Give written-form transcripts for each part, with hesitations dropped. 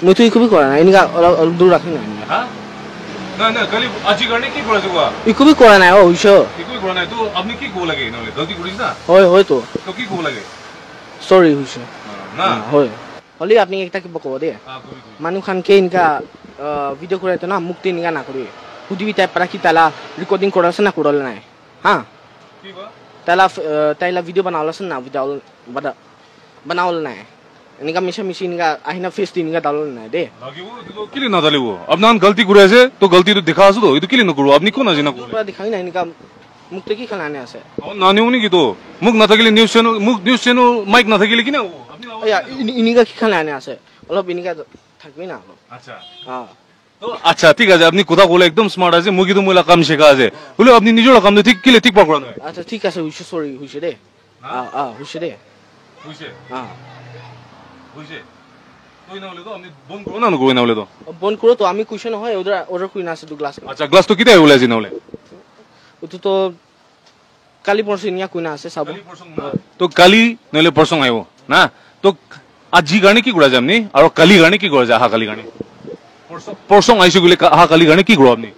मैं तो इको भी करा ना इनका और दूर रखना है हां ना खाली আজি करने की করা যাবা इको भी करा ना ओ इशो इको भी करा ना तो আপনি কি কো লাগে নলে গলতি করিস না হয় তো কি কো লাগে সরি হইছে না হয় হলি আপনি একটা কি বকো দে মানুষ খান কে ইনকা ভিডিও করে তো না মুক্তি নিগা না করি হুদিবি type para kita la recording করছে না করল না হ্যাঁ কি বা তাইলা ভিডিও বানাওলা না ভিডিও বানাওল না इनका मिशन मशीन का आहिना फेस तीन का डालो ना दे लागिवो तो किले ना डालिवो अब नान गलती करे से तो गलती तो दिखा सो तो किले न करो अपनी को ना जिना को पूरा दिखाई ना इनका मुख ते की खलाने आसे और नानी उनी की तो मुख ना थकिले न्यूज़ चैनल माइक ना थकिले कि ना वो या इनका की खलाने आसे অলপ इनका থাকবি না আচ্ছা हां তো আচ্ছা ঠিক আছে আপনি কথা বলে একদম স্মার্ট আছে মুগি তো মইলা কাম শেখা আছে বলে আপনি নিজের কাম তো ঠিক কিলে ঠিক পাকড়া না আচ্ছা ঠিক আছে হুইছে সরি হুইছে দে হুইছে দে হুইছে হ্যাঁ বুঝে তুই না হলে তো আমি বন্ধ করব না কই না হলে তো বন্ধ করো তো আমি কুইছে না হয় ওদের কই না আছে দু গ্লাস আচ্ছা গ্লাস তো কিতে হইলা জিনা হলে তো কালি পরশু নিয়া কই না আছে সব তো কালি নলে পরশু আইব না তো আজি গানে কি করা যায় আপনি আর কালি গানে কি করা যায় হা কালি গানে পরশু আইছো গুলে হা কালি গানে কি করব আপনি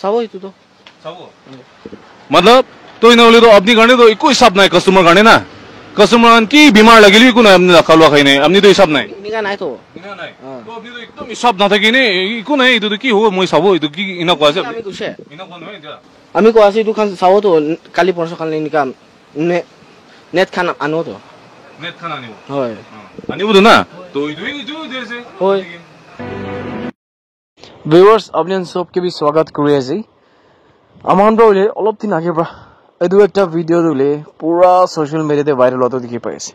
সব তো সব मतलब তুই না হলে তো আপনি গানে তো कोई हिसाब নাই কাস্টমার গানে না कस्टमर की बीमार लगेली को ना हमने खालवा खाई नहीं हमने तो हिसाब नहीं इनका नहीं तो तो अभी तो एकदम हिसाब ना था कि नहीं इको नहीं तो की हो মই সাবো তো কি ইনা কোয়া আছে আমি কুছে ইনা কোন হয় যা আমি কোয়া আছে দোকান সাবো তো কালি পরশু কাল ইনকা নেট খানা আনো তো নেট খানা আনিব হয় আনিব তো না তো ইদু দেছে হয় ভিউয়ার্স আপনাদের সবকে भी स्वागत কৰি আছি আমাৰ বলে অলপ দিন আগে পৰা এদু একটা ভিডিও দিলে পুরা সোশ্যাল মিডিয়াতে ভাইরাল হতে দেখি পাইছে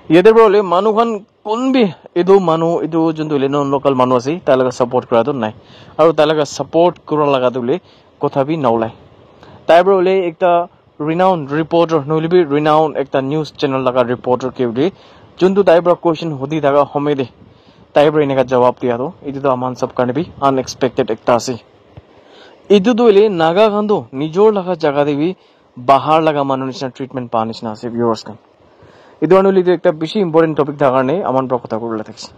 ইয়াতে বলে মানুখান কোনবি এদু মানু এদু জন্তু লে নন লোকাল মানু আছে তালগা সাপোর্ট করা তো নাই আর তালগা সাপোর্ট করা লাগা দিলে কথা বি নলাই তাই বলে একটা রিনাউন্ড রিপোর্টার নলিবি রিনাউন্ড একটা নিউজ চ্যানেল লাগা রিপোর্টার কেউলি জন্তু তাইবরা কোশ্চেন হদি থাকা হমেদে তাইবরা এনেকা জবাব দিয়া তো এটি তো আমান সব কারণে বি আনএক্সপেক্টেড একটা আছে এদু দইলে নাগা খান্দো নিজর লাগা জায়গা দেবি বাহার লাগা মানুষ না ট্রিটমেন্ট পানিস না আছে ভিউয়ার্স কান এই ধরনের একটা বেশি ইম্পর্টেন্ট টপিক থাকার কারণে আমার কথা করলে থাকছে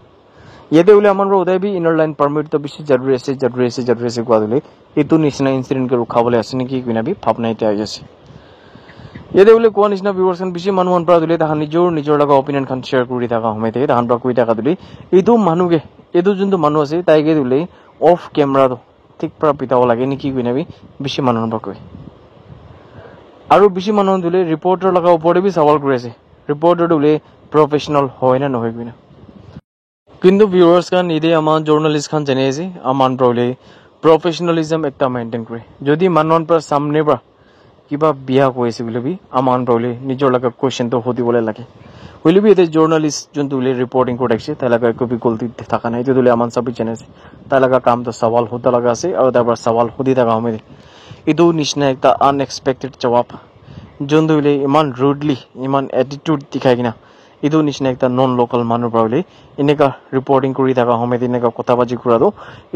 ইয়াতে বলে আমার উদয় বি ইনার লাইন পারমিট তো বেশি জরুরি আছে কোয়া দিলে এতো নিশনা ইনসিডেন্ট কে রুখাবলে আছে নাকি কিনা বি ভাবনাইতে আই আছে ইয়াতে বলে কোয়া নিশনা ভিউয়ার্স কান বেশি মানুহ পৰা দিলে তাহা নিজৰ লাগা অপিনিয়ন খান শেয়াৰ কৰি থাকা হমেতে তাহান পৰা কই থাকা দিলে এতো মানুহে এতো যোনটো মানুহ আছে তাইকে দিলে অফ ক্যামেরা তো ঠিক পৰা পিতাও লাগে নাকি কিনা বি বেশি মানুহ পৰা কই আৰু বেশি মানুহ দিলে ৰিপৰ্টাৰ লগা ওপৰতে বি সৱাল কৰি আছে ৰিপৰ্টাৰ দিলে প্ৰফেশনাল হয় না নহয় কিনা কিন্তু ভিউয়াৰ্স খান ইদে আমাৰ জাৰ্নালিস্ট খান জানে আছে আমাৰ প্ৰলে প্ৰফেশনালিজম একটা মেইনটেইন কৰে যদি মানুহৰ পৰা সামনে পৰা কিবা বিয়া কৈছে বুলি বি আমাৰ প্ৰলে নিজৰ লগা কোৱেশ্চন তো হদিবলে লাগে হইলে বি এতে জাৰ্নালিস্ট যোনটো লে ৰিপৰ্টিং কৰিছে তাই লগা কবি গলতি থাকা নাই তো দিলে আমাৰ সবই জানে আছে তাই লগা কাম তো সৱাল হতা লগা আছে আৰু তাৰ পৰা সৱাল হদি থাকা হমে ইদু নিশনা একটা আনএক্সপেক্টেড জবাব যোনটো লে ইমান রুডলি ইমান এটিটিউড দেখাই কিনা ইদু নিশনা একটা নন লোকাল মানুহ পাবলে এনেকা রিপোর্টিং কৰি থাকা হমেত এনেকা কথা বাজি কৰাটো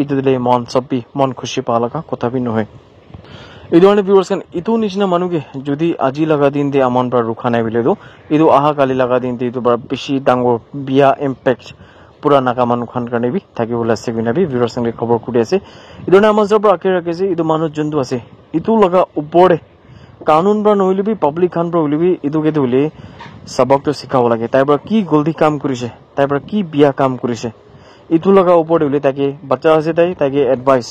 ইদু দিলে মন সবই মন খুশি পালাকা কথা বি নহয় এই ধরনের ভিউয়ার্স কান ইদু নিশনা মানুহে যদি আজি লাগা দিন দে আমন পৰা রুখা নাই বিলে তো ইদু আহা কালি লাগা দিন দে ইদু বৰ বেশি ডাঙৰ বিয়া ইম্প্যাক্ট পুৰা নাকা মানুহ খান কাৰণে বি থাকিবলৈ আছে কিনা বি ভিউয়াৰ্স কান খবৰ কৰি আছে ইদুনা আমাৰ পৰা আকে ৰাখে ইদু মানুহ জন্তু আছে ইদু লগা ওপৰে কানুন বা নহলে বি পাব্লিক খান পৰা হলে বি ইদুকে দিলে সবক তো শিকাব লাগে তাই পৰা কি গলতি কাম কৰিছে তাই পৰা কি বিয়া কাম কৰিছে ইদু লগা ওপৰে হলে তাকে বাচ্চা আছে তাইকে এডভাইস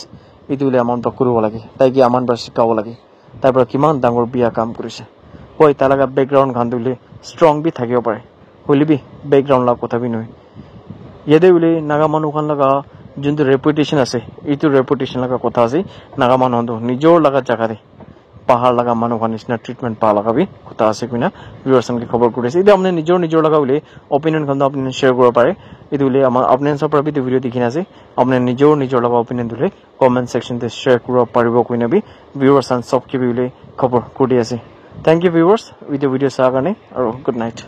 ইদুলে আমন পৰা কৰিব লাগে তাইকে আমন পৰা শিকাব লাগে তাই পৰা কিমান ডাঙৰ বিয়া কাম কৰিছে কই তাৰ লগা ব্যাকগ্ৰাউন্ড খান দিলে ষ্ট্ৰং বি থাকিব পাৰে হলে বি ব্যাকগ্ৰাউন্ড লা কথা বি নহয় ইয়াতে বলে নাগা মানুহ খান লগা যোনটো ৰেপুটেশন আছে এইটো ৰেপুটেশন লগা কথা আছে নাগা মানুহ নিজৰ লগা জায়গাতে পাহাড় লাগা মানুহ নিচিনা ট্ৰিটমেন্ট পা লাগাবি কথা আছে কিনা ভিউয়াৰ্স কে খবৰ কৰিছে এটা আপনি নিজৰ লগা বলে অপিনিয়ন খান আপনি শেয়াৰ কৰিব পাৰে এটো বলে আমাৰ আপনি সব পৰা ভিডিও দেখিনা আছে আপনি নিজৰ লগা অপিনিয়ন দিলে কমেন্ট সেকশন তে শেয়াৰ কৰিব পাৰিব কিনা বি ভিউয়াৰ্স সব কি বলে খবৰ কৰি আছে থ্যাংক ইউ ভিউয়াৰ্স ভিডিও চাৰ কাৰণে আৰু গুড নাইট